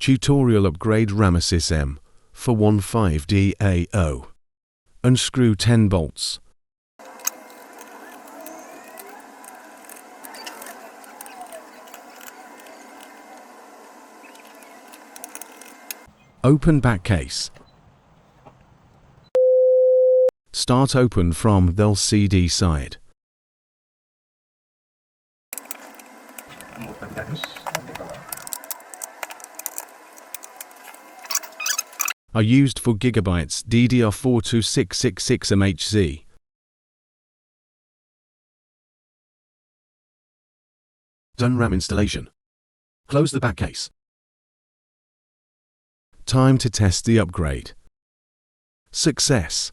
Tutorial Upgrade Ram Asus M415DAO. Unscrew 10 bolts. Open back case. Start open from the LCD side. Are used for gigabytes DDR4 2666 MHz. Done RAM installation. Close the back case. Time to test the upgrade. Success.